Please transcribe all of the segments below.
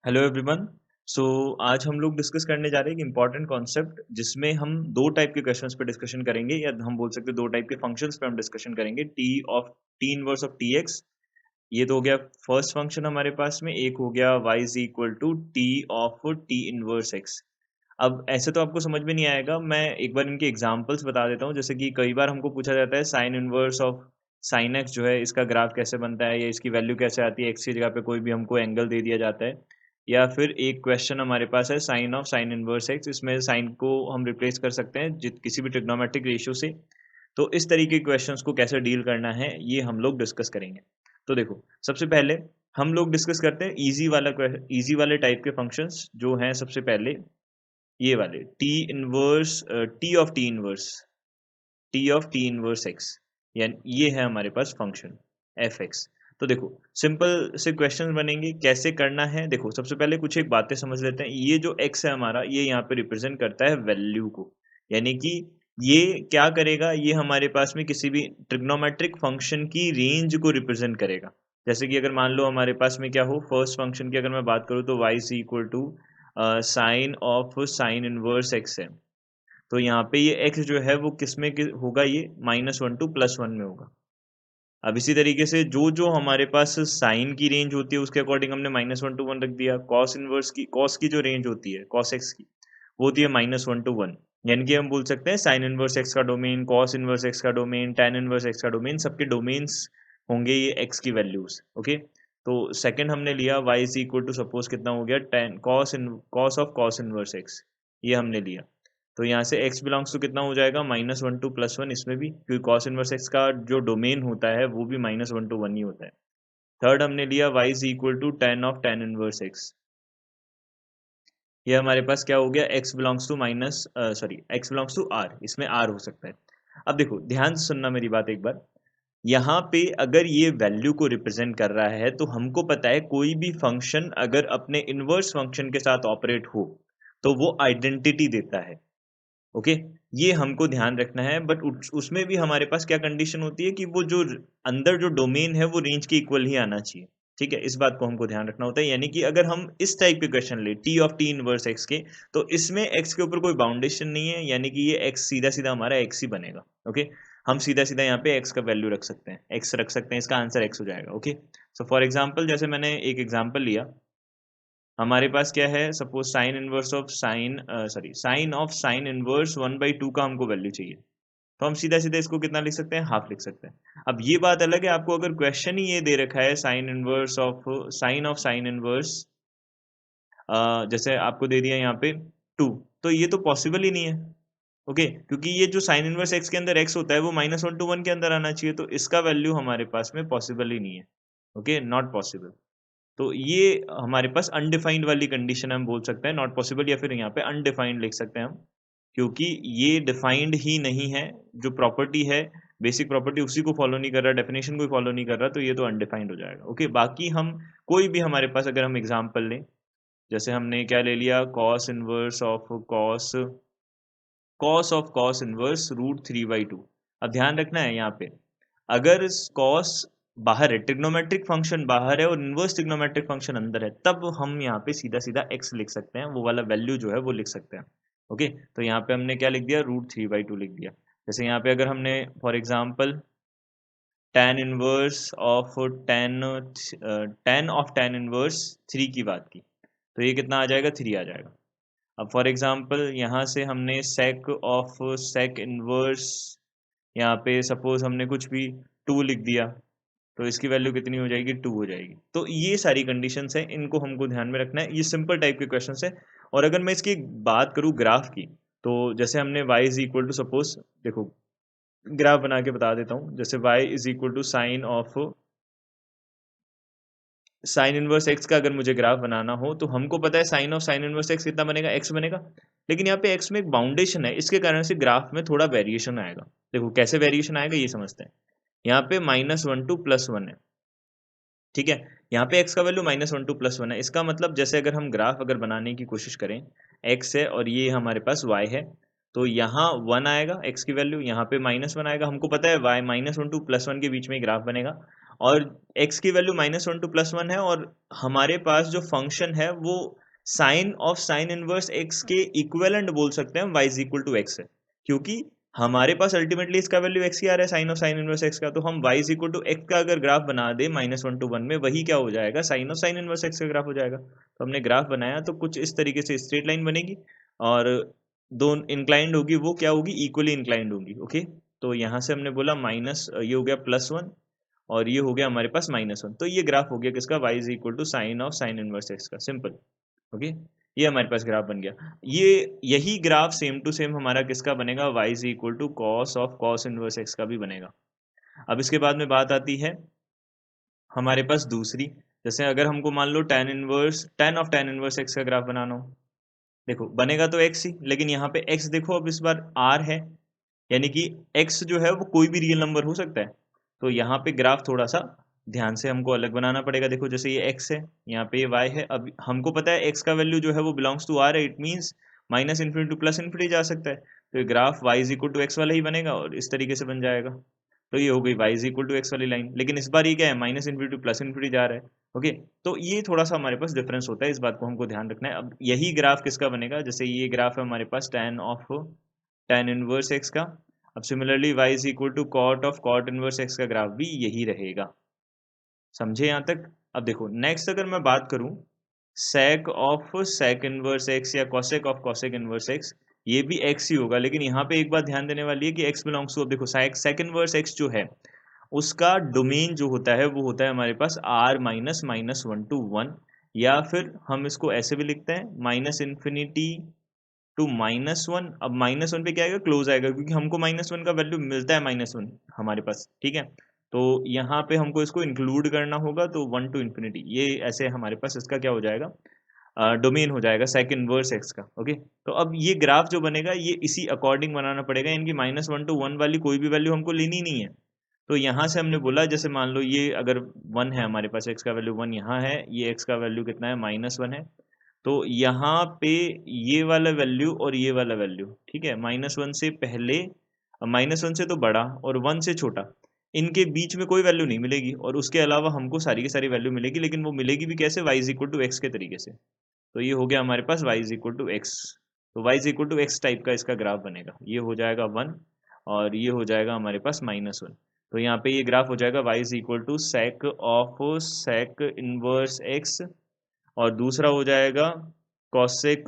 Hello everyone. सो आज हम लोग डिस्कस करने जा रहे हैं एक इम्पॉर्टेंट कॉन्सेप्ट जिसमें हम दो टाइप के क्वेश्चंस पे डिस्कशन करेंगे या हम बोल सकते हैं दो टाइप के फंक्शंस पे हम डिस्कशन करेंगे। T inverse of t x, ये तो हो गया फर्स्ट फंक्शन हमारे पास में। एक हो गया y is equal to t of t inverse x. अब ऐसे तो आपको समझ में नहीं आएगा, मैं एक बार इनके एग्जांपल्स बता देता हूँ। जैसे कि कई बार हमको पूछा जाता है sign inverse of sine x जो है इसका ग्राफ कैसे बनता है या इसकी वैल्यू कैसे आती है। एक्स की जगह पे कोई भी हमको एंगल दे दिया जाता है, या फिर एक क्वेश्चन हमारे पास है sine of sine inverse x, इसमें साइन को हम रिप्लेस कर सकते हैं किसी भी ट्रिग्नोमेट्रिक रेशियो से। तो इस तरीके के क्वेश्चंस को कैसे डील करना है ये हम लोग डिस्कस करेंगे। तो देखो, सबसे पहले हम लोग डिस्कस करते हैं इजी वाले टाइप के फंक्शंस जो हैं। सबसे पहले ये वाले T of t inverse x, यानी ये है हमारे पास फंक्शन एफ एक्स। तो देखो, सिंपल से क्वेश्चन बनेंगे, कैसे करना है। देखो, सबसे पहले कुछ एक बातें समझ लेते हैं। ये जो एक्स है हमारा, ये यहाँ पे रिप्रेजेंट करता है वैल्यू को, यानी कि ये क्या करेगा, ये हमारे पास में किसी भी ट्रिग्नोमेट्रिक फंक्शन की रेंज को रिप्रेजेंट करेगा। जैसे कि अगर मान लो हमारे पास में क्या हो, फर्स्ट फंक्शन की अगर मैं बात करूँ तो y is equal to sine of sine inverse x है। तो यहाँ पे ये x जो है वो किस में होगा, ये -1 टू +1 में होगा। अब इसी तरीके से जो जो हमारे पास साइन की रेंज होती है उसके अकॉर्डिंग हमने -1 टू 1 रख दिया। कॉस की जो रेंज होती है कॉस एक्स की, वो होती है -1 टू 1। यानी कि हम बोल सकते हैं साइन इनवर्स एक्स का डोमेन, कॉस इनवर्स एक्स का डोमेन, tan इनवर्स एक्स का डोमेन, सबके डोमेन्स होंगे ये x की वैल्यूज। ओके, तो सेकंड हमने लिया y is equal to, suppose कितना हो गया, tan cos of cos inverse x, ये हमने लिया। तो यहाँ से x बिलोंग्स टू कितना हो जाएगा, -1 टू +1, इसमें भी क्योंकि cos इनवर्स x का जो डोमेन होता है वो भी -1 टू 1 ही होता है। थर्ड हमने लिया y is equal to tan of tan inverse x, ये हमारे पास क्या हो गया, x बिलोंग्स टू r, इसमें r हो सकता है। अब देखो, ध्यान से सुनना मेरी बात एक बार। यहाँ पे अगर ये वैल्यू को रिप्रेजेंट कर रहा है तो हमको पता है कोई भी फंक्शन अगर अपने इनवर्स फंक्शन के साथ ऑपरेट हो तो वो आइडेंटिटी देता है। ओके, ये हमको ध्यान रखना है। बट उसमें भी हमारे पास क्या कंडीशन होती है कि वो जो अंदर जो डोमेन है वो रेंज के इक्वल ही आना चाहिए। ठीक है, इस बात को हमको ध्यान रखना होता है। यानी कि अगर हम इस टाइप के क्वेश्चन ले T of t inverse x के, तो इसमें एक्स के ऊपर कोई बाउंडेशन नहीं है, यानी कि ये एक्स सीधा सीधा हमारा एक्स ही बनेगा। ओके, हम सीधा सीधा यहाँ पे एक्स का वैल्यू रख सकते हैं, एक्स रख सकते हैं, इसका आंसर एक्स हो जाएगा। ओके, सो फॉर एग्जाम्पल, जैसे मैंने एक एग्जाम्पल लिया, हमारे पास क्या है, suppose sine of sine inverse 1/2 का हमको वैल्यू चाहिए। तो हम सीधा सीधा इसको कितना लिख सकते हैं, हाफ लिख सकते हैं। अब ये बात अलग है, आपको अगर क्वेश्चन ही ये दे रखा है साइन ऑफ साइन इनवर्स, जैसे आपको दे दिया यहाँ पे 2, तो ये तो पॉसिबल ही नहीं है। ओके, क्योंकि ये जो साइन इनवर्स एक्स के अंदर एक्स होता है वो -1 टू 1 के अंदर आना चाहिए, तो इसका वैल्यू हमारे पास में पॉसिबल ही नहीं है। Okay, not possible. तो ये हमारे पास अनडिफाइंड वाली कंडीशन हम बोल सकते हैं, नॉट पॉसिबल, या फिर यहाँ पे अनडिफाइंड लिख सकते हैं हम, क्योंकि ये डिफाइंड ही नहीं है। जो प्रॉपर्टी है, बेसिक प्रॉपर्टी, उसी को फॉलो नहीं कर रहा, डेफिनेशन को फॉलो नहीं कर रहा, तो ये तो अनडिफाइंड हो जाएगा। ओके, बाकी हम कोई भी हमारे पास अगर हम एग्जांपल लें, जैसे हमने क्या ले लिया, कॉस ऑफ कॉस इनवर्स √3/2। अब ध्यान रखना है यहाँ पे, अगर कॉस बाहर है, ट्रिग्नोमेट्रिक फंक्शन बाहर है और इनवर्स ट्रिग्नोमेट्रिक फंक्शन अंदर है, तब हम यहाँ पे सीधा सीधा x लिख सकते हैं, वो वाला वैल्यू जो है वो लिख सकते हैं। ओके, तो यहाँ पे हमने क्या लिख दिया, √3/2 लिख दिया। जैसे यहाँ पे अगर हमने for example tan inverse of tan inverse 3 की बात की, तो ये कितना आ जाएगा, 3 आ जाएगा। अब फॉर एग्जाम्पल यहाँ से हमने सेक इनवर्स, यहाँ पे सपोज हमने कुछ भी 2 लिख दिया, तो इसकी वैल्यू कितनी हो जाएगी, 2 हो जाएगी। तो ये सारी कंडीशंस हैं, इनको हमको ध्यान में रखना है। ये सिंपल टाइप के क्वेश्चंस है। और अगर मैं इसकी बात करूँ ग्राफ की, तो जैसे हमने y is equal to, suppose देखो, ग्राफ बना के बता देता हूँ। जैसे y is equal to sine inverse x का अगर मुझे ग्राफ बनाना हो, तो हमको पता है sine of sine inverse x कितना बनेगा, एक्स बनेगा। लेकिन यहाँ पे एक्स में एक बाउंडेशन है, इसके कारण से ग्राफ में थोड़ा वेरिएशन आएगा। देखो कैसे वेरिएशन आएगा ये समझते हैं। यहाँ पे -1 टू +1 है, ठीक है। यहाँ पे x का वैल्यू -1 टू +1 है। इसका मतलब जैसे अगर हम ग्राफ अगर बनाने की कोशिश करें, x है और ये हमारे पास y है, तो यहाँ 1 आएगा x की वैल्यू, यहाँ पे -1 आएगा। हमको पता है y -1 टू +1 के बीच में ग्राफ बनेगा। और x की वैल्यू -1 to +1 है, और हमारे पास जो फंक्शन है वो sine of sine inverse x के इक्विवेलेंट बोल सकते हैं हम, y is equal to x है, क्योंकि हमारे पास अल्टीमेटली इसका वैल्यू x ही आ रहा है, sine of sine inverse x का। तो हम y is equal to x का अगर ग्राफ बना दे -1 to 1 में, वही क्या हो जाएगा, sine of sine inverse x का ग्राफ हो जाएगा। तो हमने ग्राफ बनाया तो कुछ इस तरीके से स्ट्रेट लाइन बनेगी, और दो इंक्लाइंड होगी, वो क्या होगी, इक्वली इंक्लाइंड होगी। ओके, तो यहाँ से हमने बोला माइनस, ये हो गया +1, और ये हो गया हमारे पास -1। तो ये ग्राफ हो गया किसका, y is equal to sine of sine inverse x का, सिंपल। ओके, ये हमारे पास ग्राफ बन गया। ये यही ग्राफ सेम टू सेम हमारा किसका बनेगा, y is equal to cos of cos inverse x का भी बनेगा। अब इसके बाद में बात आती है हमारे पास दूसरी, जैसे अगर हमको मान लो tan of tan inverse x का ग्राफ बनाना हो, देखो बनेगा तो x ही, लेकिन यहाँ पे x देखो अब इस बार r है, यानी कि x जो है वो कोई भी रियल नंबर हो सकता है। तो यहाँ पे ग्राफ थोड़ा सा ध्यान से हमको अलग बनाना पड़ेगा। देखो जैसे ये x है, यहाँ पे ये y है, अब हमको पता है x का वैल्यू जो है वो बिलोंग्स टू r है, इट मीन्स -∞ टू +∞ जा सकता है। तो ये graph y is equal to x वाला ही बनेगा, और इस तरीके से बन जाएगा। तो ये हो गई y is equal to x वाली लाइन, लेकिन इस बार ये क्या है, -∞ टू +∞ जा रहा है। ओके, तो ये थोड़ा सा हमारे पास डिफरेंस होता है, इस बात को हमको ध्यान रखना है। अब यही ग्राफ किसका बनेगा, जैसे ये ग्राफ है हमारे पास tan of tan inverse x का। अब similarly y is equal to cot of cot inverse x का ग्राफ भी यही रहेगा। समझे यहाँ तक। अब देखो नेक्स्ट अगर मैं बात करूं sec of sec inverse x या cosec of cosec inverse x, ये भी x ही होगा, लेकिन यहाँ पे एक बात ध्यान देने वाली है कि x बिलोंग्स टू, अब देखो sec इनवर्स x जो है उसका डोमेन जो होता है वो होता है हमारे पास r माइनस -1 to 1, या फिर हम इसको ऐसे भी लिखते हैं -∞ टू -1। अब -1 पे क्या आएगा, क्लोज आएगा, क्योंकि हमको -1 का वैल्यू मिलता है -1 हमारे पास, ठीक है। तो यहाँ पे हमको इसको इंक्लूड करना होगा, तो 1 to ∞, ये ऐसे हमारे पास इसका क्या हो जाएगा, डोमेन हो जाएगा sec इनवर्स x का। ओके, तो अब ये ग्राफ जो बनेगा ये इसी अकॉर्डिंग बनाना पड़ेगा, इनकी -1 to 1 वाली कोई भी वैल्यू हमको लेनी नहीं है। तो यहाँ से हमने बोला, जैसे मान लो ये अगर 1 है हमारे पास, x का वैल्यू 1 यहाँ है, ये x का वैल्यू कितना है, -1 है। तो यहाँ पे ये वाला वैल्यू और ये वाला वैल्यू, ठीक है, -1 से पहले, -1 से तो बड़ा और 1 से छोटा, इनके बीच में कोई वैल्यू नहीं मिलेगी, और उसके अलावा हमको सारी की सारी वैल्यू मिलेगी, लेकिन वो मिलेगी भी कैसे, y is equal to x के तरीके से। तो ये हो गया हमारे पास y is equal to x. तो y is equal to x type का इसका ग्राफ बनेगा, ये हो जाएगा 1, और ये हो जाएगा हमारे पास -1। तो यहाँ पे ये ग्राफ हो जाएगा y is equal to sec of sec inverse x, और दूसरा हो जाएगा cosec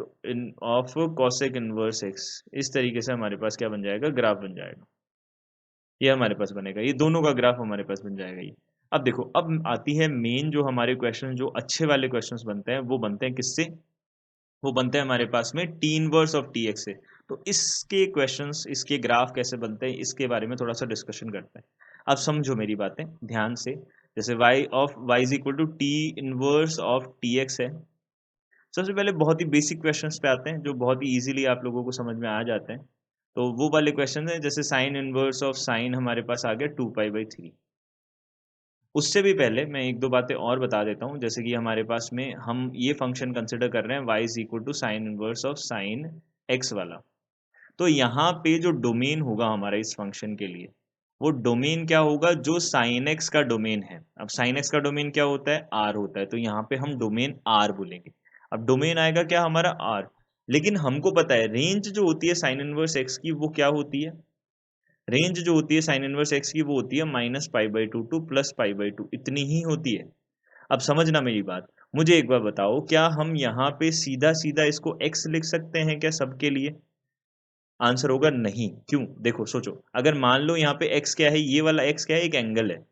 of cosec inverse x। इस तरीके से हमारे पास क्या बन जाएगा, ग्राफ बन जाएगा, ये हमारे पास बनेगा, ये दोनों का ग्राफ हमारे पास बन जाएगा ये। अब देखो, अब आती है मेन जो हमारे क्वेश्चन, जो अच्छे वाले क्वेश्चंस बनते हैं, वो बनते हैं किससे, वो बनते हैं हमारे पास में T inverse of t x से। तो इसके क्वेश्चंस, इसके ग्राफ कैसे बनते हैं, इसके बारे में थोड़ा सा डिस्कशन करते हैं। अब समझो मेरी बातें ध्यान से। जैसे y is equal to t inverse of t x है। सबसे पहले बहुत ही बेसिक क्वेश्चंस पे आते हैं, जो बहुत ही इजीली आप लोगों को समझ में आ जाते हैं। तो वो वाले क्वेश्चन हैं, जैसे साइन इनवर्स ऑफ साइन हमारे पास आ गया 2π/3। उससे भी पहले मैं एक दो बातें और बता देता हूँ, जैसे कि हमारे पास में हम ये फंक्शन कंसिडर कर रहे हैं y is equal to sine inverse of sine x वाला। तो यहाँ पे जो डोमेन होगा हमारा इस फंक्शन के लिए, वो डोमेन क्या होगा, जो साइन x का डोमेन है। अब साइन x का डोमेन क्या होता है, r होता है, तो यहाँ पे हम डोमेन r बोलेंगे। अब डोमेन आएगा क्या हमारा r, लेकिन हमको पता है रेंज जो होती है साइन इनवर्स x की वो क्या होती है, रेंज जो होती है साइन इनवर्स x की वो होती है -π/2 टू +π/2, इतनी ही होती है। अब समझना मेरी बात, मुझे एक बार बताओ, क्या हम यहाँ पे सीधा सीधा इसको x लिख सकते हैं क्या सबके लिए, आंसर होगा नहीं। क्यों, देखो सोचो, अगर मान लो यहाँ पे x क्या है, ये वाला x क्या है, एक एंगल है।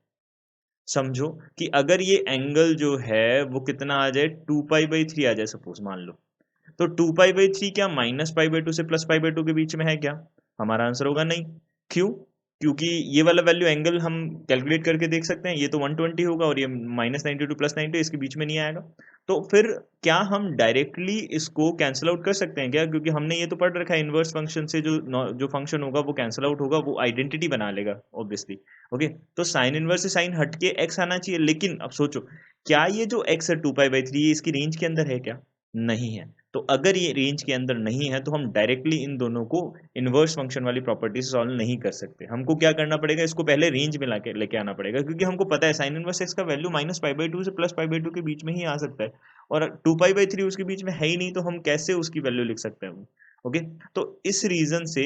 समझो कि अगर ये एंगल जो है वो कितना आ जाए, 2π/3 आ जाए सपोज, मान लो, तो 2π/3 क्या -π/2 से +π/2 के बीच में है क्या, हमारा आंसर होगा नहीं। क्यों, क्योंकि ये वाला वैल्यू एंगल हम कैलकुलेट करके देख सकते हैं, ये तो 120 होगा, और ये -90 टू +90 इसके बीच में नहीं आएगा। तो फिर क्या हम डायरेक्टली इसको कैंसिल आउट कर सकते हैं क्या, क्योंकि हमने ये तो पढ़ रखा है इनवर्स फंक्शन से जो फंक्शन होगा वो कैंसिल आउट होगा, वो आइडेंटिटी बना लेगा ऑब्वियसली। ओके, तो साइन इनवर्स से साइन हट के एक्स आना चाहिए, लेकिन अब सोचो क्या ये जो एक्स है 2π/3 ये इसकी रेंज के अंदर है क्या, नहीं है। तो अगर ये रेंज के अंदर नहीं है तो हम डायरेक्टली इन दोनों को इनवर्स फंक्शन वाली प्रॉपर्टी से सॉल्व नहीं कर सकते। हमको क्या करना पड़ेगा, इसको पहले रेंज में लाके लेके आना पड़ेगा, क्योंकि हमको पता है साइन इनवर्स एक्स का वैल्यू -π/2 से +π/2 के बीच में ही आ सकता है, और 2π/3 उसके बीच में है ही नहीं, तो हम कैसे उसकी वैल्यू लिख सकते हैं। ओके, तो इस रीजन से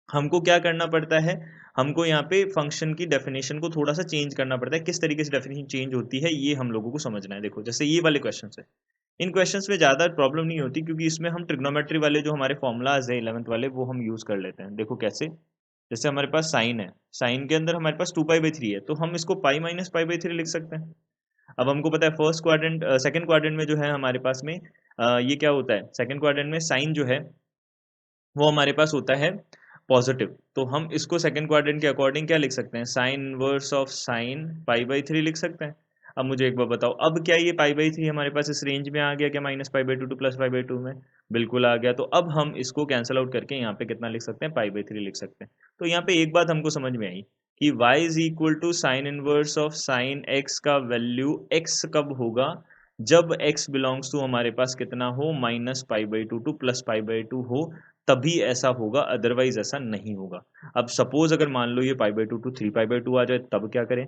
हमको क्या करना पड़ता है, हमको यहाँ पे फंक्शन की डेफिनेशन को थोड़ा सा चेंज करना पड़ता है। किस तरीके से डेफिनेशन चेंज होती है ये हम लोगों को समझना है। देखो जैसे ये वाले क्वेश्चन है, इन क्वेश्चंस में ज़्यादा प्रॉब्लम नहीं होती, क्योंकि इसमें हम ट्रिग्नोमेट्री वाले जो हमारे फॉर्मूलाज है 11th वाले वो हम यूज़ कर लेते हैं। देखो कैसे, जैसे हमारे पास साइन है, साइन के अंदर हमारे पास 2π/3 है, तो हम इसको π - π/3 लिख सकते हैं। अब हमको पता है फर्स्ट क्वाड्रेंट सेकंड क्वाड्रेंट में जो है हमारे पास में ये क्या होता है, सेकंड क्वाड्रेंट में साइन जो है वो हमारे पास होता है पॉजिटिव, तो हम इसको सेकंड क्वाड्रेंट के अकॉर्डिंग क्या लिख सकते हैं, साइन इनवर्स ऑफ साइन π/3 लिख सकते हैं। अब मुझे एक बार बताओ, अब क्या ये π/3 हमारे पास इस रेंज में आ गया क्या, -π/2 टू +π/2 में? बिल्कुल आ गया। तो अब हम इसको कैंसिल आउट करके यहाँ पे कितना लिख सकते हैं, π/3 लिख सकते हैं। तो यहाँ पे एक बात हमको समझ में आई कि y is equal to sine inverse of sine x का वैल्यू x कब होगा, जब x बिलोंग्स टू हमारे पास कितना हो, -π/2 टू +π/2 हो, तभी ऐसा होगा, अदरवाइज ऐसा नहीं होगा। अब सपोज अगर मान लो ये π/2 टू 3π/2 आ जाए, तब क्या करें?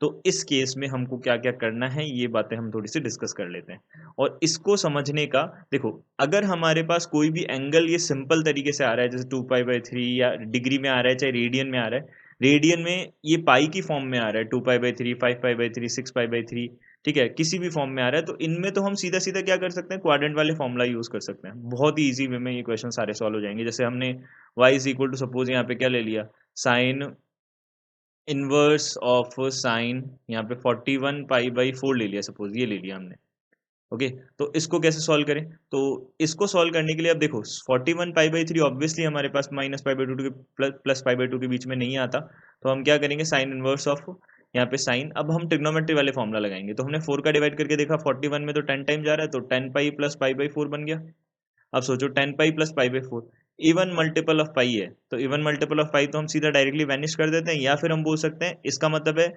तो इस केस में हमको क्या क्या करना है ये बातें हम थोड़ी सी डिस्कस कर लेते हैं। और इसको समझने का, देखो अगर हमारे पास कोई भी एंगल ये सिंपल तरीके से आ रहा है, जैसे 2π/3 या डिग्री में आ रहा है, चाहे रेडियन में आ रहा है, रेडियन में ये पाई की फॉर्म में आ रहा है, 2π/3, 5π/3, 6π/3, ठीक है, किसी भी फॉर्म में आ रहा है, तो इनमें तो हम सीधा सीधा क्या कर सकते हैं, क्वाड्रेंट वाले फॉर्मूला यूज कर सकते हैं। बहुत ही ईजी वे में ये क्वेश्चन सारे सॉल्व हो जाएंगे। जैसे हमने y is equal to, suppose यहाँ पे क्या ले लिया, साइन इनवर्स ऑफ साइन, यहाँ पे 41π/4 ले लिया, सपोज ये ले लिया हमने। ओके, तो इसको कैसे सॉल्व करें, तो इसको सॉल्व करने के लिए अब देखो 41π/3 ऑब्वियसली हमारे पास -π/2 के +π/2 के बीच में नहीं आता, तो हम क्या करेंगे, साइन इनवर्स ऑफ यहाँ पे साइन, अब हम ट्रिग्नोमेट्री वाले फॉर्मूला लगाएंगे। तो हमने 4 का डिवाइड करके देखा, 41 में तो 10 टाइम जा रहा है, तो 10π + π/4 बन गया। अब सोचो 10π + π/4 इवन मल्टीपल ऑफ पाई है, तो इवन मल्टीपल ऑफ पाई तो हम सीधा डायरेक्टली वैनिश कर देते हैं, या फिर हम बोल सकते हैं इसका मतलब है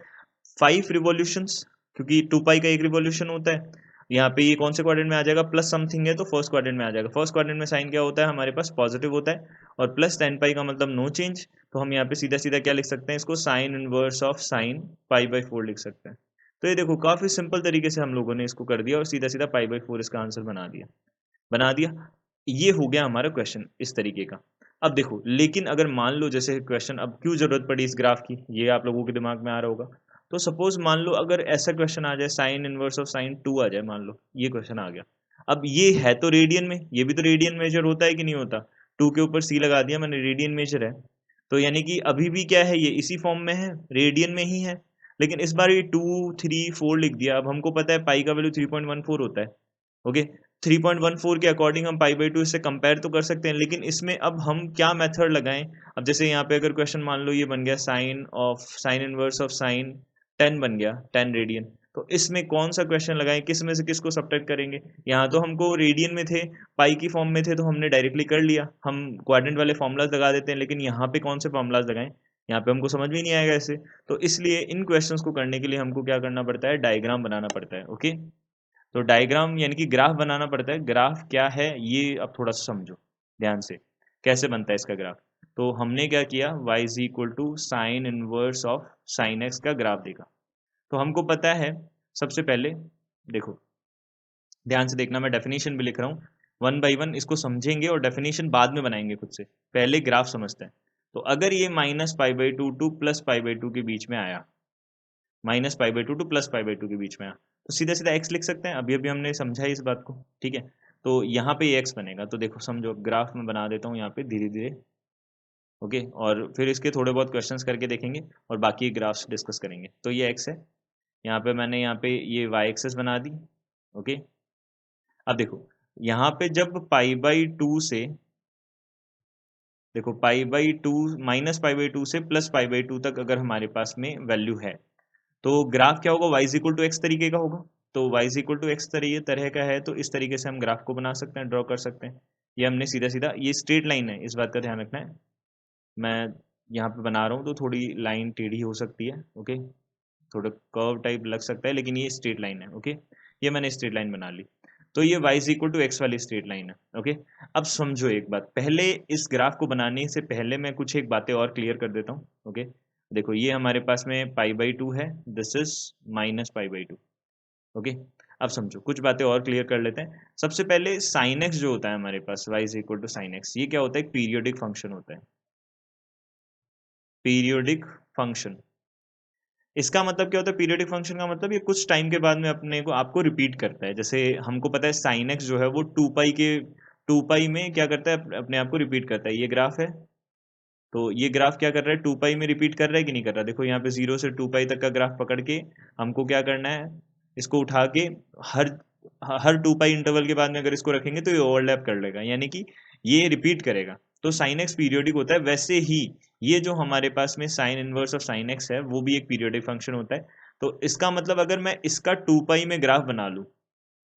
5 रिवॉल्यूशंस, क्योंकि 2π का एक रिवॉल्यूशन होता है। यहाँ पे ये कौन से क्वाड्रेंट में आ जाएगा, प्लस समथिंग है तो फर्स्ट क्वाड्रेंट में आ जाएगा। फर्स्ट क्वाड्रेंट में साइन क्या होता है हमारे पास, पॉजिटिव होता है, और प्लस 10π का मतलब नो चेंज, तो हम यहाँ पे सीधा सीधा क्या लिख सकते हैं, इसको साइन इनवर्स ऑफ साइन π/4 लिख सकते हैं। तो ये देखो काफी सिंपल तरीके से हम लोगों ने इसको कर दिया, और सीधा सीधा π/4 इसका आंसर बना दिया। ये हो गया हमारा क्वेश्चन इस तरीके का। अब देखो, लेकिन अगर मान लो जैसे क्वेश्चन, अब क्यों जरूरत पड़ी इस ग्राफ की, ये आप लोगों के दिमाग में आ रहा होगा। तो सपोज मान लो अगर ऐसा क्वेश्चन आ जाए, साइन इनवर्स ऑफ साइन 2 आ जाए, मान लो ये क्वेश्चन आ गया। अब ये है तो रेडियन में, ये भी तो रेडियन मेजर होता है कि नहीं होता, 2 के ऊपर सी लगा दिया मैंने, रेडियन मेजर है, तो यानी कि अभी भी क्या है, ये इसी फॉर्म में है, रेडियन में ही है। लेकिन इस बार ये 2, 3, 4 लिख दिया। अब हमको पता है पाई का वैल्यू 3.14 होता है। ओके, 3.14 के अकॉर्डिंग हम π/2 इससे कंपेयर तो कर सकते हैं, लेकिन इसमें अब हम क्या मेथड लगाएं। अब जैसे यहाँ पे अगर क्वेश्चन मान लो ये बन गया, साइन इनवर्स ऑफ साइन 10 बन गया, 10 रेडियन, तो इसमें कौन सा क्वेश्चन लगाएं, किस में से किसको सब्ट्रैक्ट करेंगे। यहाँ तो हमको रेडियन में थे, पाई की फॉर्म में थे, तो हमने डायरेक्टली कर लिया, हम क्वाड्रेंट वाले फॉर्मूलाज लगा देते हैं, लेकिन यहाँ पे कौन से फॉर्मूलाज लगाएं, यहाँ पे हमको समझ में नहीं आएगा ऐसे। तो इसलिए इन क्वेश्चंस को करने के लिए हमको क्या करना पड़ता है, डायग्राम बनाना पड़ता है। ओके, तो डायग्राम यानी कि ग्राफ बनाना पड़ता है। ग्राफ क्या है ये अब थोड़ा सा समझो ध्यान से, कैसे बनता है इसका ग्राफ। तो हमने क्या किया, y is equal to sine inverse of sine x का ग्राफ देखा। तो हमको पता है, सबसे पहले देखो ध्यान से देखना, मैं डेफिनेशन भी लिख रहा हूँ, 1 बाई 1 इसको समझेंगे और डेफिनेशन बाद में बनाएंगे खुद से, पहले ग्राफ समझते हैं। तो अगर ये -π/2 टू +π/2 के बीच में आया, -π/2 टू +π/2 के बीच में आया, तो सीधा सीधा x लिख सकते हैं, अभी अभी हमने समझा है इस बात को, ठीक है। तो यहाँ पे ये x बनेगा, तो देखो समझो, ग्राफ में बना देता हूँ यहाँ पे धीरे धीरे। ओके, और फिर इसके थोड़े बहुत क्वेश्चंस करके देखेंगे और बाकी ग्राफ्स डिस्कस करेंगे। तो ये x है, यहाँ पे मैंने यहाँ पे ये y एक्सेस बना दी। ओके, अब देखो यहाँ पे जब π/2 से, देखो π/2 -π/2 से +π/2 तक अगर हमारे पास में वैल्यू है, तो ग्राफ क्या होगा, y is equal to x तरीके का होगा। तो y is equal to x तरह का है, तो इस तरीके से हम ग्राफ को बना सकते हैं, ड्रॉ कर सकते हैं। ये हमने सीधा सीधा, ये स्ट्रेट लाइन है, इस बात का ध्यान रखना है। मैं यहाँ पे बना रहा हूँ तो थोड़ी लाइन टेढ़ी हो सकती है, ओके, थोड़ा कर्व टाइप लग सकता है, लेकिन ये स्ट्रेट लाइन है। ओके, ये मैंने स्ट्रेट लाइन बना ली। तो ये y is equal to x वाली स्ट्रेट लाइन है। ओके, अब समझो एक बात, पहले इस ग्राफ को बनाने से पहले मैं कुछ एक बातें और क्लियर कर देता हूँ। ओके, देखो ये हमारे पास में π/2 है, दिस इज -π/2। ओके, अब समझो कुछ बातें और क्लियर कर लेते हैं। सबसे पहले साइन एक्स जो होता है हमारे पास y is equal to sine x, ये क्या होता है? एक पीरियोडिक फंक्शन होता है, पीरियोडिक फंक्शन। इसका मतलब क्या होता है? पीरियोडिक फंक्शन का मतलब ये कुछ टाइम के बाद में अपने को आपको रिपीट करता है। जैसे हमको पता है साइन एक्स जो है वो 2 पाई में क्या करता है? अपने आप को रिपीट करता है। ये ग्राफ है, तो ये ग्राफ क्या कर रहा है? 2 पाई में रिपीट कर रहा है कि नहीं कर रहा? देखो यहाँ पे 0 से 2 पाई तक का ग्राफ पकड़ के हमको क्या करना है? इसको उठा के हर हर 2 पाई इंटरवल के बाद में अगर इसको रखेंगे तो ये ओवरलैप कर लेगा, यानी कि ये रिपीट करेगा। तो साइन एक्स पीरियोडिक होता है। वैसे ही ये जो हमारे पास में sign inverse of sine x है वो भी एक पीरियोडिक फंक्शन होता है। तो इसका मतलब अगर मैं इसका 2 पाई में ग्राफ बना लूँ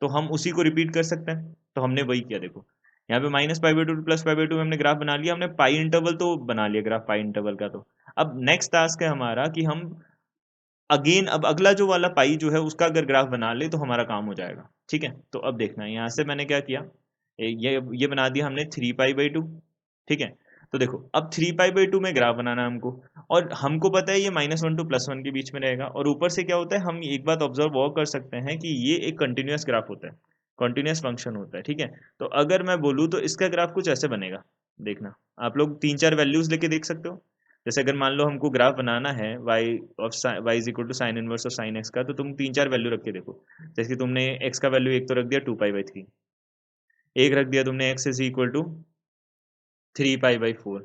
तो हम उसी को रिपीट कर सकते हैं। तो हमने वही किया, देखो यहाँ पे -π/2 +π/2 में हमने ग्राफ बना लिया, हमने पाई इंटरवल तो बना लिया ग्राफ पाई इंटरवल का। तो अब नेक्स्ट टास्क है हमारा कि हम अगेन अब अगला जो वाला पाई जो है उसका अगर ग्राफ बना ले तो हमारा काम हो जाएगा। ठीक है, तो अब देखना यहाँ से मैंने क्या किया, ये बना दिया हमने 3π/2। ठीक है, तो देखो अब 3π/2 में ग्राफ बनाना है हमको, और हमको पता है ये -1 to +1 के बीच में रहेगा। और ऊपर से क्या होता है, हम एक बात ऑब्जर्व और कर सकते हैं कि ये एक कंटिन्यूस ग्राफ होता है, कंटिन्यूस फंक्शन होता है। ठीक है, तो अगर मैं बोलूँ तो इसका ग्राफ कुछ ऐसे बनेगा। देखना, आप लोग 3-4 वैल्यूज लेके देख सकते हो। जैसे अगर मान लो हमको ग्राफ बनाना है y is equal to sine inverse of sine x का, तो तुम 3-4 वैल्यू रख के देखो। जैसे कि तुमने x का वैल्यू एक तो रख दिया 2π/3, एक रख दिया तुमने x इज इक्वल टू 3π/4,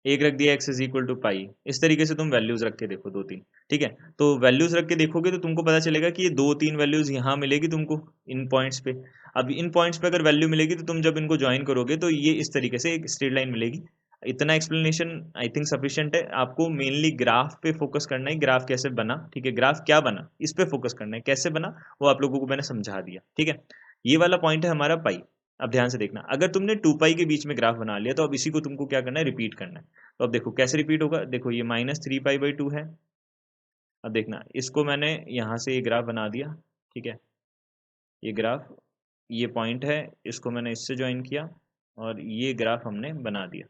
एक रख दिया x इज इक्वल टू पाई। इस तरीके से तुम वैल्यूज रख के देखो 2-3। ठीक है, तो वैल्यूज रख के देखोगे तो तुमको पता चलेगा कि ये 2-3 वैल्यूज यहाँ मिलेगी तुमको इन पॉइंट्स पे। अब इन पॉइंट्स पे अगर वैल्यू मिलेगी तो तुम जब इनको ज्वाइन करोगे तो ये इस तरीके से एक स्ट्रेट लाइन मिलेगी। इतना एक्सप्लेनेशन आई थिंक सफिशिएंट है। आपको मेनली ग्राफ पे फोकस करना है, ग्राफ कैसे बना। ठीक है, ग्राफ क्या बना इस पे फोकस करना है, कैसे बना वो आप लोगों को मैंने समझा दिया। ठीक है, ये वाला पॉइंट है हमारा पाई। अब ध्यान से देखना, अगर तुमने 2 पाई के बीच में ग्राफ बना लिया तो अब इसी को तुमको क्या करना है? रिपीट करना है। तो अब देखो कैसे रिपीट होगा, देखो ये -3π/2 है। अब देखना, इसको मैंने यहाँ से ये ग्राफ बना दिया। ठीक है, ये ग्राफ, ये पॉइंट है, इसको मैंने इससे ज्वाइन किया और ये ग्राफ हमने बना दिया।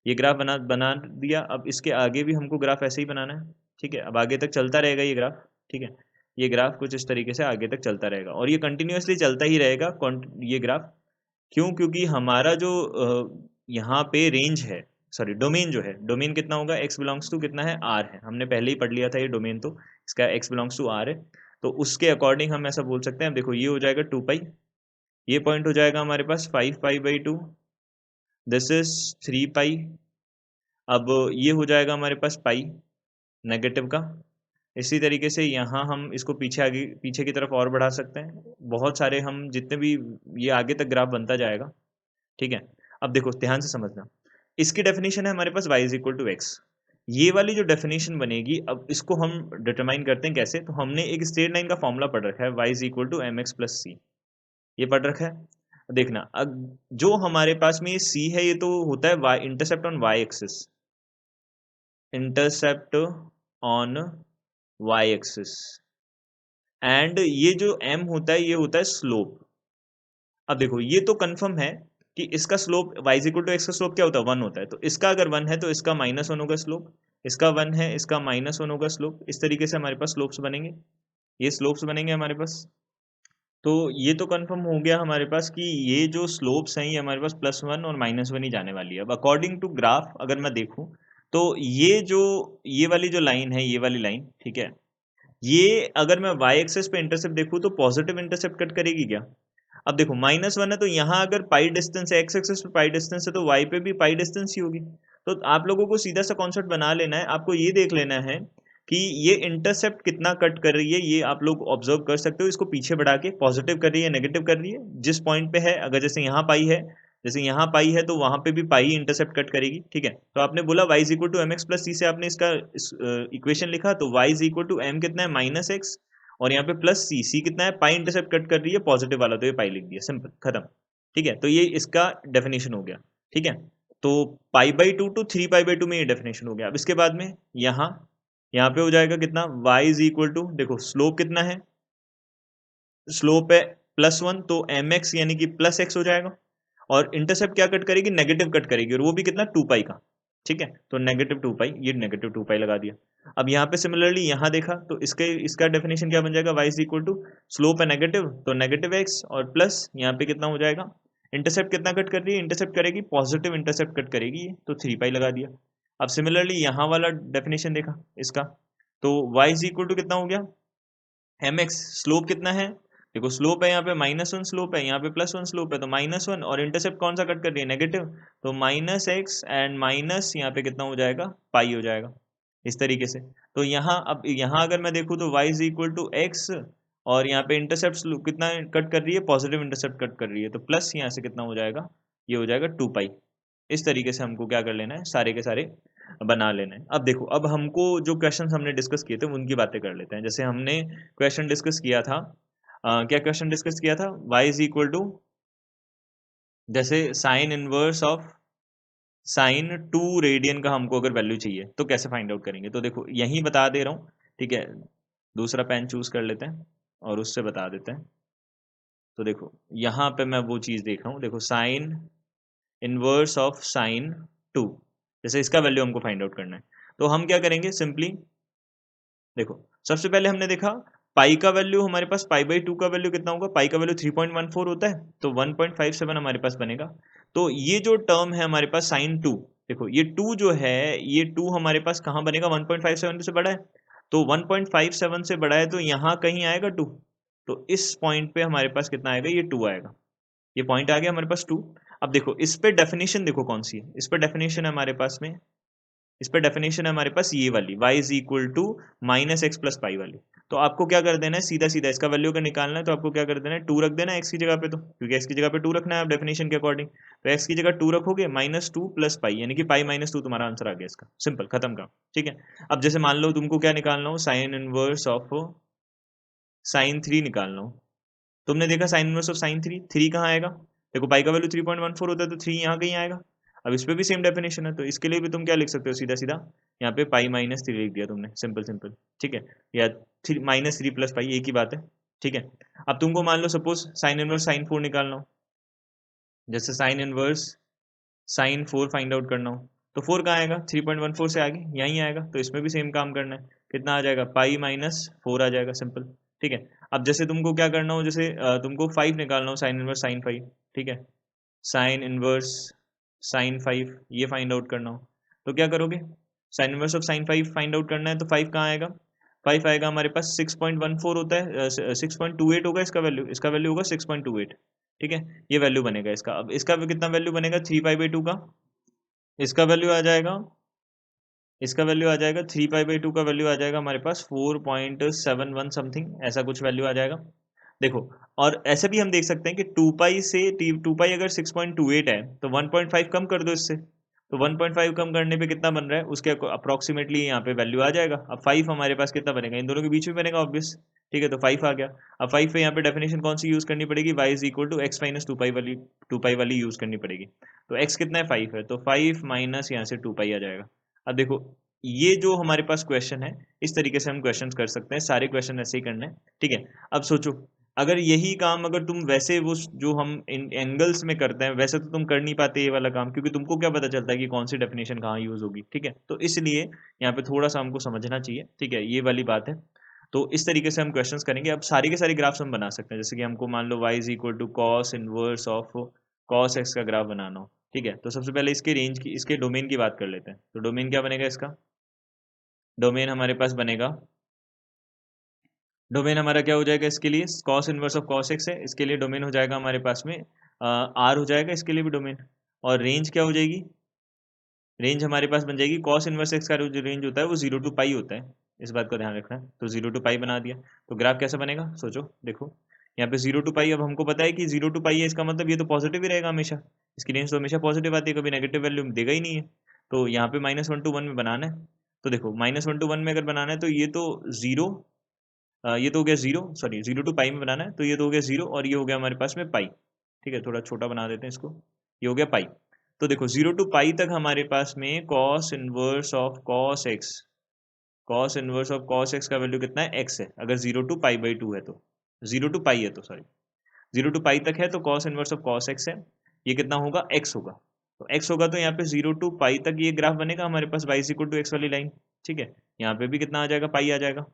ये ग्राफ बना बना दिया। अब इसके आगे भी हमको ग्राफ ऐसे ही बनाना है। ठीक है, अब आगे तक चलता रहेगा ये ग्राफ। ठीक है, ये ग्राफ कुछ इस तरीके से आगे तक चलता रहेगा और ये कंटिन्यूअसली चलता ही रहेगा ये ग्राफ। क्यों? क्योंकि हमारा जो यहाँ पे रेंज है, सॉरी डोमेन जो है, डोमेन कितना होगा? x बिलोंग्स टू कितना है? r है। हमने पहले ही पढ़ लिया था ये डोमेन, तो इसका x बिलोंग्स टू r है। तो उसके अकॉर्डिंग हम ऐसा बोल सकते हैं। अब देखो ये हो जाएगा 2 पाई, ये पॉइंट हो जाएगा हमारे पास 5π/2, दिस इज 3 पाई। अब ये हो जाएगा हमारे पास पाई नेगेटिव का। इसी तरीके से यहाँ हम इसको पीछे की तरफ और बढ़ा सकते हैं। बहुत सारे हम जितने भी ये आगे तक ग्राफ बनता जाएगा। ठीक है, अब देखो ध्यान से समझना, इसकी डेफिनेशन है हमारे पास y is equal to x. ये वाली जो डेफिनेशन बनेगी, अब इसको हम डिटरमाइन करते हैं कैसे। तो हमने एक स्ट्रेट लाइन का फॉर्मूला पढ़ रखा है, y is equal to mx plus c, ये पढ़ रखा है। देखना, अब जो हमारे पास में ये c है, ये तो होता है y intercept on y axis, intercept on y axis, and ये जो m होता है ये होता है स्लोप। अब देखो ये तो कंफर्म है कि इसका slope y is equal to x का स्लोप क्या होता है? 1 होता है। तो इसका अगर 1 है तो इसका -1 होगा स्लोप, इसका 1 है इसका -1 होगा स्लोप। इस तरीके से हमारे पास स्लोप्स बनेंगे, ये स्लोप्स बनेंगे हमारे पास। तो ये तो कंफर्म हो गया हमारे पास कि ये जो स्लोप्स हैं ये हमारे पास +1 और -1 ही जाने वाली है। अब अकॉर्डिंग टू ग्राफ अगर मैं देखूं तो ये वाली जो लाइन है, ये वाली लाइन, ठीक है, ये अगर मैं y एक्सिस पे इंटरसेप्ट देखूं तो पॉजिटिव इंटरसेप्ट कट करेगी क्या? अब देखो -1 है तो यहाँ अगर पाई डिस्टेंस है, x एक्सिस पे पाई डिस्टेंस है तो y पे भी पाई डिस्टेंस ही होगी। तो आप लोगों को सीधा सा कॉन्सेप्ट बना लेना है। आपको ये देख लेना है कि ये इंटरसेप्ट कितना कट कर रही है, ये आप लोग ऑब्जर्व कर सकते हो। इसको पीछे बढ़ा के पॉजिटिव कर रही है, नेगेटिव कर रही है, जिस पॉइंट पे है। अगर जैसे यहाँ पाई है, जैसे यहाँ पाई है तो वहां पे भी पाई इंटरसेप्ट कट करेगी। ठीक है, तो आपने बोला y is equal to m x plus c से आपने इसका इक्वेशन लिखा, तो y is equal to m कितना है? -x, और यहाँ पे प्लस सी, सी कितना है? पाई इंटरसेप्ट कट कर रही है पॉजिटिव वाला, तो ये पाई लिख दिया, सिंपल, खत्म। ठीक है, तो ये इसका डेफिनेशन हो गया। ठीक है, तो π/2 to 3π/2 में ये डेफिनेशन हो गया। अब इसके बाद में यहाँ पे हो जाएगा कितना? y इज इक्वल टू, देखो स्लोप कितना है? स्लोप है +1 तो mx यानी कि प्लस x हो जाएगा, और इंटरसेप्ट क्या कट करेगी, नेगेटिव कट करेगी, और वो भी कितना 2 पाई का, ठीक है। तो -2 पाई, ये -2 पाई लगा दिया। अब यहाँ पे सिमिलरली यहाँ देखा तो इसका डेफिनेशन क्या बन जाएगा, y is equal to slope है नेगेटिव तो -x और प्लस यहाँ पे कितना हो जाएगा, इंटरसेप्ट कितना कट कर रही है, इंटरसेप्ट करेगी पॉजिटिव इंटरसेप्ट कट करेगी, तो 3 पाई लगा दिया। अब सिमिलरली यहाँ वाला डेफिनेशन देखा इसका, तो y इज इक्वल टू कितना हो गया, mx, स्लोप कितना है, देखो स्लोप है यहाँ पे -1 स्लोप है, यहाँ पे +1 स्लोप है, तो -1 और इंटरसेप्ट कौन सा कट कर रही है, नेगेटिव, तो -x एंड माइनस यहाँ पे कितना हो जाएगा, पाई हो जाएगा इस तरीके से। तो यहाँ अब यहाँ अगर मैं देखूँ तो y is equal to x, और यहाँ पे इंटरसेप्ट कितना कट कर रही है, पॉजिटिव इंटरसेप्ट कट कर रही है, तो प्लस यहाँ से कितना हो जाएगा, ये हो जाएगा 2 पाई। इस तरीके से हमको क्या कर लेना है, सारे के सारे बना लेना है। अब देखो, अब हमको जो क्वेश्चन हमने डिस्कस किए थे उनकी बातें कर लेते हैं। जैसे हमने क्वेश्चन डिस्कस किया था, क्या क्वेश्चन डिस्कस किया था, y इज इक्वल टू, जैसे sign inverse of sign 2 radian का हमको अगर वैल्यू चाहिए तो कैसे फाइंड आउट करेंगे, तो देखो यही बता दे रहा हूँ, ठीक है। दूसरा पेन चूज कर लेते हैं और उससे बता देते हैं। तो देखो यहाँ पे मैं वो चीज़ देख रहा हूँ, देखो साइन इनवर्स ऑफ साइन 2, जैसे इसका वैल्यू हमको फाइंड आउट करना है, तो हम क्या करेंगे, सिंपली देखो सबसे पहले हमने देखा पाई का वैल्यू, हमारे पास पाई/2 का वैल्यू कितना होगा, पाई का वैल्यू 3.14 होता है, तो 1.57 हमारे पास बनेगा। तो ये जो टर्म है हमारे पास साइन 2, देखो ये 2 जो है, ये 2 हमारे पास कहाँ बनेगा, 1.57 से बड़ा है, तो 1.57 से बड़ा है तो यहाँ कहीं आएगा 2, तो इस पॉइंट पे हमारे पास कितना आएगा, ये 2 आएगा, ये पॉइंट आ गया हमारे पास 2। अब देखो इस पे डेफिनेशन देखो कौन सी है, इस पे डेफिनेशन है हमारे पास में, इस पे डेफिनेशन है हमारे पास ये वाली, y is equal to -x plus pi वाली। तो आपको क्या कर देना है, सीधा सीधा इसका वैल्यू अगर निकालना है तो आपको क्या कर देना है, 2 रख देना है x की जगह पे, तो क्योंकि x की जगह पे 2 रखना है आप डेफिनेशन के अकॉर्डिंग, तो x की जगह 2 रखोगे, -2 प्लस पाई, यानी कि पाई-2 तुम्हारा आंसर आ गया इसका, सिंपल, खत्म काम, ठीक है। अब जैसे मान लो तुमको क्या निकालना हो, साइन इनवर्स ऑफ साइन 3 निकालना हो, तुमने देखा साइन इनवर्स ऑफ साइन 3, 3 कहाँ आएगा, देखो पाई का वैल्यू 3.14 होता है, तो 3 यहाँ कहीं आएगा। अब इस पे भी सेम डेफिनेशन है, तो इसके लिए भी तुम क्या लिख सकते हो, सीधा सीधा यहाँ पे पाई-3 लिख दिया तुमने, सिंपल सिंपल, ठीक है, या -3 प्लस पाई, एक ही बात है, ठीक है। अब तुमको मान लो सपोज साइन इनवर्स साइन 4 निकालना हो, जैसे sine inverse sine 4 find out करना हो, तो 4 कहाँ आएगा, 3.14 से आगे यहीं आएगा, तो इसमें भी सेम काम करना है, कितना आ जाएगा, पाई-4 आ जाएगा, सिंपल, ठीक है। अब जैसे तुमको क्या करना हो, जैसे तुमको 5 निकालना हो, साइन इनवर्स साइन 5, ठीक है, साइन इनवर्स साइन 5 ये फाइंड आउट करना हो, तो क्या करोगे, sign inverse of sign 5 find out करना है, तो 5 कहाँ आएगा, 5 आएगा हमारे पास 6.14 होता है, 6.28 होगा इसका वैल्यू, इसका वैल्यू होगा 6.28, ठीक है, ये वैल्यू बनेगा इसका। अब इसका कितना वैल्यू बनेगा, 3 पाई/2 का, इसका वैल्यू आ जाएगा, इसका वैल्यू आ जाएगा 3 पाई/2 का वैल्यू आ जाएगा हमारे पास 4.71 समथिंग, ऐसा कुछ वैल्यू आ जाएगा। देखो, और ऐसे भी हम देख सकते हैं कि 2 पाई से 2 पाई अगर 6.28 है तो 1.5 कम कर दो इससे, तो 1.5 कम करने पे कितना बन रहा है, उसके अप्रोक्सीमेटली यहाँ पे वैल्यू आ जाएगा। अब 5 हमारे पास कितना बनेगा, इन दोनों के बीच में बनेगा ऑब्वियस, ठीक है, तो 5 आ गया। अब 5 पे यहाँ पे डेफिनेशन कौन सी यूज़ करनी पड़ेगी, y is equal to x minus 2 pi वाली यूज़ करनी पड़ेगी। तो x कितना है, 5 है, तो 5 माइनस यहाँ से 2 पाई आ जाएगा। अब देखो ये जो हमारे पास क्वेश्चन है, इस तरीके से हम क्वेश्चन कर सकते हैं, सारे क्वेश्चन ऐसे ही करने हैं, ठीक है। अब सोचो अगर यही काम अगर तुम वैसे वो जो हम इन एंगल्स में करते हैं वैसे तो तुम कर नहीं पाते ये वाला काम, क्योंकि तुमको क्या पता चलता है कि कौन सी डेफिनेशन कहाँ यूज होगी, ठीक है। तो इसलिए यहाँ पे थोड़ा सा हमको समझना चाहिए, ठीक है, ये वाली बात है। तो इस तरीके से हम क्वेश्चंस करेंगे। अब सारे के सारे ग्राफ्स हम बना सकते हैं, जैसे कि हमको मान लो y is equal to cos inverse of cos x का ग्राफ बनाना हो, ठीक है। तो सबसे पहले इसके रेंज की, इसके डोमेन की बात कर लेते हैं। तो डोमेन क्या बनेगा इसका, डोमेन हमारे पास बनेगा, डोमेन हमारा क्या हो जाएगा इसके लिए, cos inverse of cos x है, इसके लिए डोमेन हो जाएगा हमारे पास में आर हो जाएगा इसके लिए भी डोमेन। और रेंज क्या हो जाएगी, रेंज हमारे पास बन जाएगी कॉस इनवर्स एक्स का जो रेंज होता है वो 0 टू पाई होता है, इस बात का ध्यान रखना है। तो 0 टू पाई बना दिया, तो ग्राफ कैसा बनेगा सोचो, देखो यहाँ पे 0 टू पाई, अब हमको पता है कि 0 टू पाई है, इसका मतलब ये तो पॉजिटिव ही रहेगा हमेशा, इसकी रेंज तो हमेशा पॉजिटिव आती है, कभी नेगेटिव वैल्यू देगा ही नहीं है। तो यहाँ पे -1 to 1 में बनाना है, तो देखो -1 to 1 में अगर बनाना है तो ये तो जीरो, ये तो हो गया 0, सॉरी 0 टू पाई में बनाना है, तो ये तो हो गया 0 और ये हो गया हमारे पास में पाई, ठीक है, थोड़ा छोटा बना देते हैं इसको, ये हो गया पाई। तो देखो 0 टू पाई तक हमारे पास में cos inverse of cos x, cos inverse of cos x का वैल्यू कितना है, एक्स है, अगर 0 टू पाई/2 है तो, 0 टू पाई है तो, सॉरी 0 टू पाई तक है तो cos inverse of cos x है, ये कितना होगा, एक्स होगा। तो एक्स होगा तो यहाँ पे 0 टू पाई तक ये ग्राफ बनेगा हमारे पास y इक्वल टू एक्स वाली लाइन, ठीक है। यहाँ पे भी कितना आ जाएगा, पाई आ जाएगा,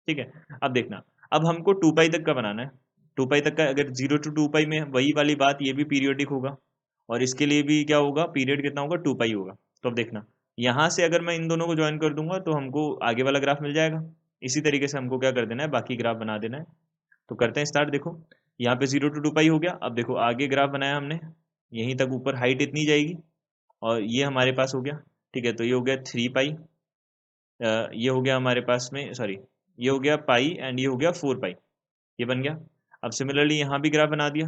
ठीक है। अब देखना, अब हमको 2 पाई तक का बनाना है। 2 पाई तक का अगर 0 टू 2 पाई में वही वाली बात, ये भी पीरियोडिक होगा और इसके लिए भी क्या होगा, पीरियड कितना होगा, 2 पाई होगा। तो अब देखना, यहाँ से अगर मैं इन दोनों को ज्वाइन कर दूंगा तो हमको आगे वाला ग्राफ मिल जाएगा। इसी तरीके से हमको क्या कर देना है, बाकी ग्राफ बना देना है। तो करते हैं स्टार्ट। देखो यहाँ पे 0 टू 2 पाई हो गया। अब देखो आगे ग्राफ बनाया हमने, यहीं तक ऊपर हाइट इतनी जाएगी और ये हमारे पास हो गया, ठीक है। तो ये हो गया 3 पाई, ये हो गया हमारे पास में, सॉरी ये हो गया पाई एंड ये हो गया 4 पाई, ये बन गया। अब सिमिलरली यहाँ भी ग्राफ बना दिया,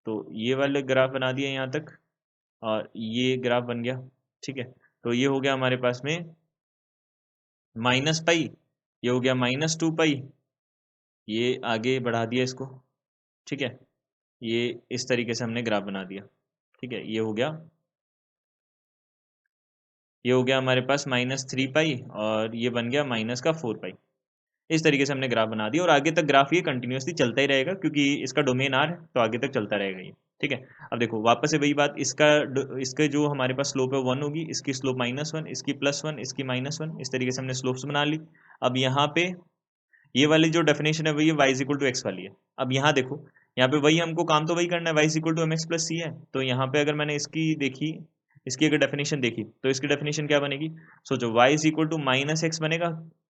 तो ये वाले ग्राफ बना दिया यहाँ तक और ये ग्राफ बन गया, ठीक है। तो ये हो गया हमारे पास में माइनस पाई, ये हो गया -2 पाई, ये आगे बढ़ा दिया इसको, ठीक है। ये इस तरीके से हमने ग्राफ बना दिया, ठीक है। ये हो गया हमारे पास -3 पाई और ये बन गया -4 पाई। इस तरीके से हमने ग्राफ बना दिया और आगे तक ग्राफ ये कंटिन्यूसली चलता ही रहेगा क्योंकि इसका डोमेन आर है तो आगे तक चलता रहेगा ये, ठीक है। अब देखो वापस से वही बात, इसके जो हमारे पास स्लोप है 1 होगी, इसकी स्लोप -1, इसकी +1, इसकी -1, इस तरीके से हमने स्लोप्स बना ली। अब यहाँ पे ये वाली जो डेफिनेशन है वही y इक्वल टू एक्स वाली है। अब यहाँ देखो, यहाँ पे वही हमको काम तो वही करना है, y equal to mx plus c है। तो यहाँ पे अगर मैंने इसकी अगर डेफिनेशन देखी तो इसकी डेफिनेशन क्या बनेगी, सोचो y इक्वल टू -x बनेगा,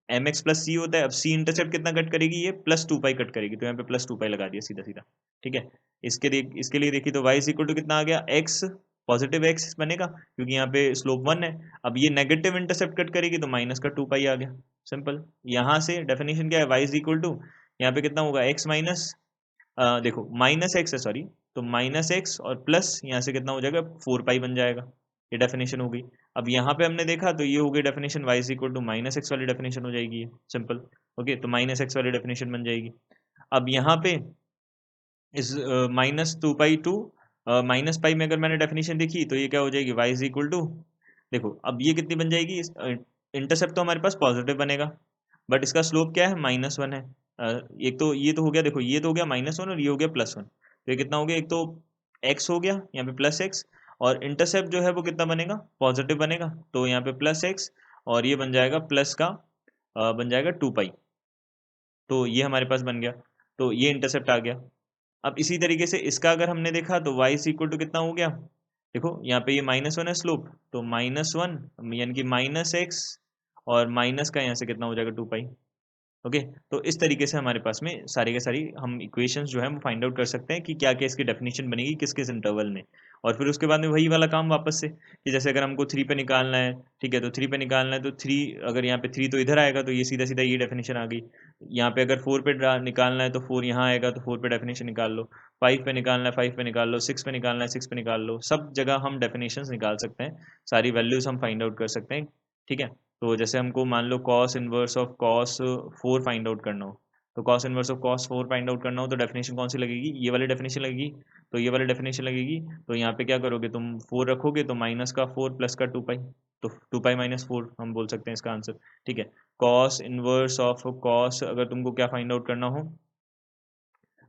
mx प्लस सी होता है। अब c इंटरसेप्ट कितना कट करेगी, ये +2 पाई कट करेगी, तो यहाँ पे +2 पाई लगा दिया सीधा सीधा, ठीक है। इसके लिए देखी तो y इक्वल टू कितना आ गया, x पॉजिटिव x बनेगा क्योंकि यहाँ पे स्लोप 1 है। अब ये नेगेटिव इंटरसेप्ट कट करेगी तो माइनस का 2 पाई आ गया, सिंपल। यहाँ से डेफिनेशन क्या है, y इज इक्वल टू, यहाँ पे कितना होगा, x माइनस, देखो -x है, सॉरी, तो -x और प्लस यहाँ से कितना हो जाएगा, 4 पाई बन जाएगा। ये डेफिनेशन हो गई। अब यहाँ पे हमने देखा तो ये हो गई definition, y is equal to -x वाली डेफिनेशन हो जाएगी ये, सिंपल। ओके, तो -x वाली डेफिनेशन बन जाएगी। अब यहाँ पे इस -2 पाई टू माइनस पाई में अगर मैंने डेफिनेशन देखी तो ये क्या हो जाएगी, y इज इक्वल टू, देखो अब ये कितनी बन जाएगी, इंटरसेप्ट तो हमारे पास पॉजिटिव बनेगा बट इसका स्लोप क्या है, -1 है। एक तो ये तो हो गया, देखो ये तो हो गया -1 और ये हो गया +1, तो ये कितना हो गया, एक तो x हो गया यहाँ पे +x और इंटरसेप्ट जो है वो कितना बनेगा, पॉजिटिव बनेगा, तो यहाँ पे +x और ये बन जाएगा प्लस का बन जाएगा 2 पाई, तो ये हमारे पास बन गया, तो ये इंटरसेप्ट आ गया। अब इसी तरीके से इसका अगर हमने देखा तो y इज इक्वल टू कितना हो गया, देखो यहाँ पे ये -1 है स्लोप, तो -1 यानी कि -x और माइनस का यहाँ से कितना हो जाएगा, 2 पाई। ओके, तो इस तरीके से हमारे पास में सारी के सारी हम इक्वेशंस जो है वो फाइंड आउट कर सकते हैं कि क्या क्या इसकी डेफिनेशन बनेगी किस किस इंटरवल में। और फिर उसके बाद में वही वाला काम वापस से कि जैसे अगर हमको 3 पे निकालना है, ठीक है, तो 3 पे निकालना है तो 3, अगर यहाँ पे 3 तो इधर आएगा तो ये सीधा सीधा ये डेफिनेशन आ गई। यहाँ पे अगर 4 पे निकालना है तो 4 यहाँ आएगा तो 4 पे डेफिनेशन निकाल लो, 5 पे निकालना है 5 पे निकाल लो, 6 पे निकालना है 6 पे निकाल लो, सब जगह हम डेफिनेशन निकाल सकते हैं, सारी वैल्यूज हम फाइंड आउट कर सकते हैं, ठीक है। तो जैसे हमको मान लो cos inverse of cos 4 find out करना हो, तो cos inverse of cos 4 find out करना हो तो डेफिनेशन कौन सी लगेगी, ये वाली डेफिनेशन लगेगी। तो ये वाली डेफिनेशन लगेगी तो यहाँ पे क्या करोगे तुम, 4 रखोगे तो माइनस का 4 प्लस का 2 पाई, तो 2 पाई -4 हम बोल सकते हैं इसका आंसर, ठीक है। कॉस इनवर्स ऑफ कॉस अगर तुमको क्या फाइंड आउट करना हो,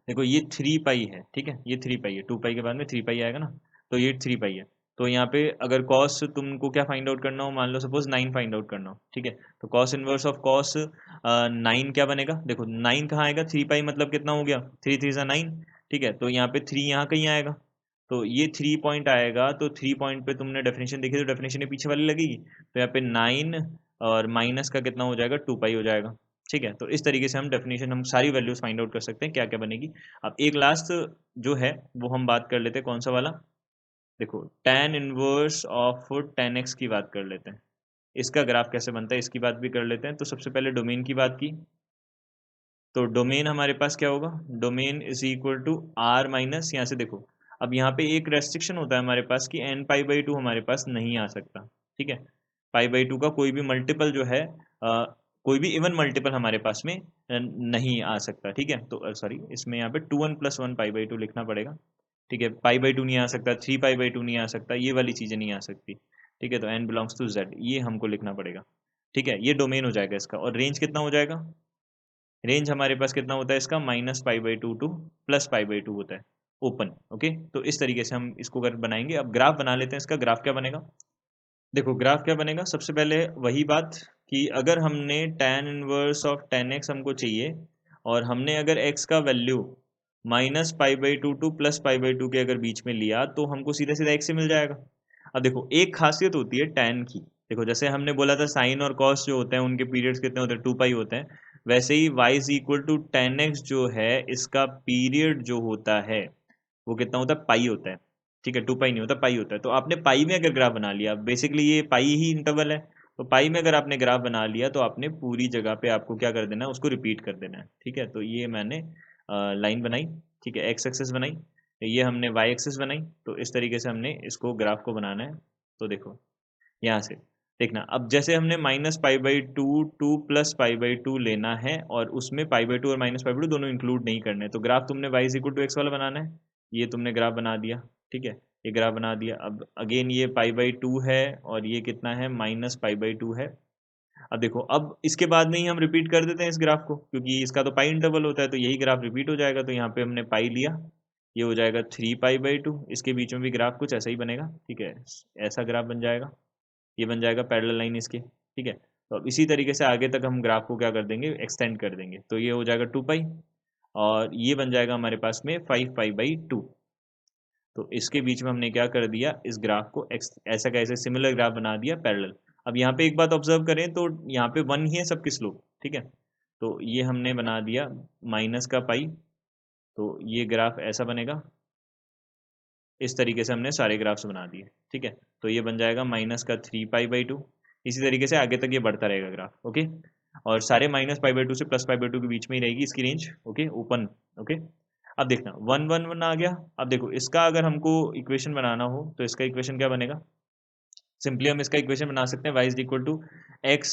देखो ये 3 पाई है, ठीक है, ये 3 पाई है, 2 पाई के बाद में 3 पाई आएगा ना, तो ये 3 पाई है। तो यहाँ पे अगर कॉस तुमको क्या फाइंड आउट करना हो, मान लो सपोज 9 फाइंड आउट करना हो, ठीक है, तो कॉस इनवर्स ऑफ कॉस 9 क्या बनेगा, देखो 9 कहाँ आएगा, 3 पाई मतलब कितना हो गया, 3 3 9, ठीक है। तो यहाँ पे 3 यहाँ कहीं आएगा, तो ये 3 पॉइंट आएगा, तो 3 पॉइंट पे तुमने डेफिनेशन देखी तो डेफिनेशन ये पीछे वाली लगेगी, तो यहाँ पे 9 और माइनस का कितना हो जाएगा, 2 पाई हो जाएगा, ठीक है। तो इस तरीके से हम डेफिनेशन, हम सारी वैल्यूज फाइंड आउट कर सकते हैं क्या क्या बनेगी। अब एक लास्ट जो है वो हम बात कर लेते हैं, कौन सा वाला, देखो tan इनवर्स ऑफ 10x की बात कर लेते हैं, इसका ग्राफ कैसे बनता है इसकी बात भी कर लेते हैं। तो सबसे पहले डोमेन की बात की, तो डोमेन हमारे पास क्या होगा, domain is equal to r minus, यहाँ से देखो अब यहाँ पे एक रेस्ट्रिक्शन होता है हमारे पास कि n पाई/2 हमारे पास नहीं आ सकता, ठीक है। पाई/2 का कोई भी मल्टीपल जो है, कोई भी इवन मल्टीपल हमारे पास में नहीं आ सकता, ठीक है। तो सॉरी, इसमें यहाँ पे 2n + 1 पाई/2 लिखना पड़ेगा, ठीक है। पाई/2 नहीं आ सकता, 3 पाई/2 नहीं आ सकता, ये वाली चीज़ें नहीं आ सकती, ठीक है। तो n बिलोंग्स टू z, ये हमको लिखना पड़ेगा, ठीक है। ये डोमेन हो जाएगा इसका, और रेंज कितना हो जाएगा, रेंज हमारे पास कितना होता है इसका, -पाई/2 टू +पाई/2 होता है, ओपन। ओके, तो इस तरीके से हम इसको कर बनाएंगे। अब ग्राफ बना लेते हैं। इसका ग्राफ क्या बनेगा, देखो ग्राफ क्या बनेगा। सबसे पहले वही बात कि अगर हमने tan inverse of tan x हमको चाहिए और हमने अगर x का वैल्यू -π/2 टू +π/2 के अगर बीच में लिया तो हमको सीधा सीधा x से मिल जाएगा। अब देखो एक खासियत होती है tan की, देखो जैसे हमने बोला था साइन और कॉस जो होते हैं उनके पीरियड्स कितने होते हैं, 2π होते हैं। वैसे ही y = tan x जो है इसका पीरियड जो होता है वो कितना होता है, पाई होता है। ठीक है, 2π नहीं होता, पाई होता है। तो आपने पाई में अगर ग्राफ बना लिया, बेसिकली ये पाई ही इंटरवल है, तो पाई में अगर आपने ग्राफ बना लिया तो आपने पूरी जगह पे आपको क्या कर देना है, उसको रिपीट कर देना है। ठीक है, तो ये मैंने लाइन बनाई। ठीक है, एक्स एक्सिस बनाई, ये हमने वाई एक्सिस बनाई। तो इस तरीके से हमने इसको ग्राफ को बनाना है। तो देखो यहाँ से देखना, अब जैसे हमने -π/2 टू +π/2 लेना है और उसमें π/2 और -π/2 दोनों इंक्लूड नहीं करने, तो ग्राफ तुमने y = x वाला बनाना है। ये तुमने ग्राफ बना दिया। ठीक है, ये ग्राफ बना दिया। अब अगेन ये π/2 है और ये कितना है, -π/2 है। अब देखो, अब इसके बाद में ही हम रिपीट कर देते हैं इस ग्राफ को, क्योंकि इसका तो पाई इंटरवल होता है, तो यही ग्राफ रिपीट हो जाएगा। तो यहाँ पे हमने पाई लिया, ये हो जाएगा 3π/2। इसके बीच में भी ग्राफ कुछ ऐसा ही बनेगा। ठीक है, ऐसा ग्राफ बन जाएगा, ये बन जाएगा पैरेलल लाइन इसके। ठीक है, तो अब इसी तरीके से आगे तक हम ग्राफ को क्या कर देंगे, एक्सटेंड कर देंगे। तो ये हो जाएगा 2π और ये बन जाएगा हमारे पास में 5π/2। तो इसके बीच में हमने क्या कर दिया, इस ग्राफ को ऐसा का ऐसे सिमिलर ग्राफ बना दिया पैरेलल। अब यहाँ पे एक बात ऑब्जर्व करें तो यहाँ पे 1 ही है सबके स्लोप। ठीक है, तो ये हमने बना दिया माइनस का पाई, तो ये ग्राफ ऐसा बनेगा। इस तरीके से हमने सारे ग्राफ्स बना दिए। ठीक है, तो ये बन जाएगा -3π/2। इसी तरीके से आगे तक ये बढ़ता रहेगा ग्राफ। ओके, और सारे -π/2 से +π/2 के बीच में ही रहेगी इसकी रेंज। Okay, open. ओके, अब देखना 1 1 1 आ गया। अब देखो इसका अगर हमको इक्वेशन बनाना हो तो इसका इक्वेशन क्या बनेगा, सिंपली हम इसका इक्वेशन बना सकते हैं y x,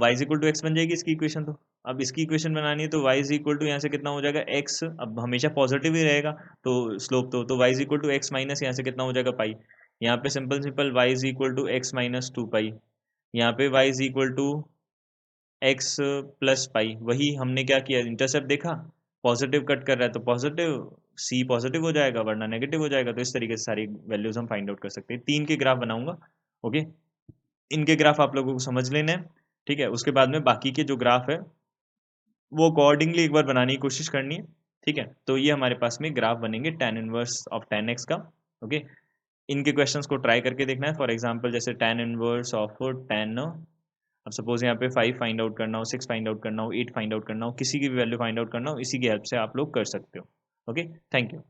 y x बन जाएगी इसकी इक्वेशन। तो अब इसकी इक्वेशन बनानी है तो y यहाँ से कितना हो जाएगा, x। अब हमेशा पॉजिटिव ही रहेगा तो स्लोप, तो y x माइनस यहाँ से कितना हो जाएगा, पाई। यहाँ पे simple simple y x minus 2π, यहाँ पे y x प्लस पाई। वही हमने क्या किया, इंटरसेप्ट देखा, पॉजिटिव कट कर रहा है तो पॉजिटिव, सी पॉजिटिव हो जाएगा वरना नेगेटिव हो जाएगा। तो इस तरीके से सारी वैल्यूज हम फाइंड आउट कर सकते हैं। 3 के ग्राफ बनाऊंगा। ओके, इनके ग्राफ आप लोगों को समझ लेने हैं। ठीक है, उसके बाद में बाकी के जो ग्राफ है वो अकॉर्डिंगली एक बार बनाने की कोशिश करनी है। ठीक है, तो ये हमारे पास में ग्राफ बनेंगे tan inverse of tan x का। ओके, इनके क्वेश्चंस को ट्राई करके देखना है। फॉर एग्जांपल जैसे tan इनवर्स ऑफ tan, अब सपोज यहाँ पे 5 फाइंड आउट करना हो, 6 फाइंड आउट करना हो, 8 फाइंड आउट करना हो, किसी की भी वैल्यू फाइंड आउट करना हो, इसी की हेल्प से आप लोग कर सकते हो। Okay, thank you.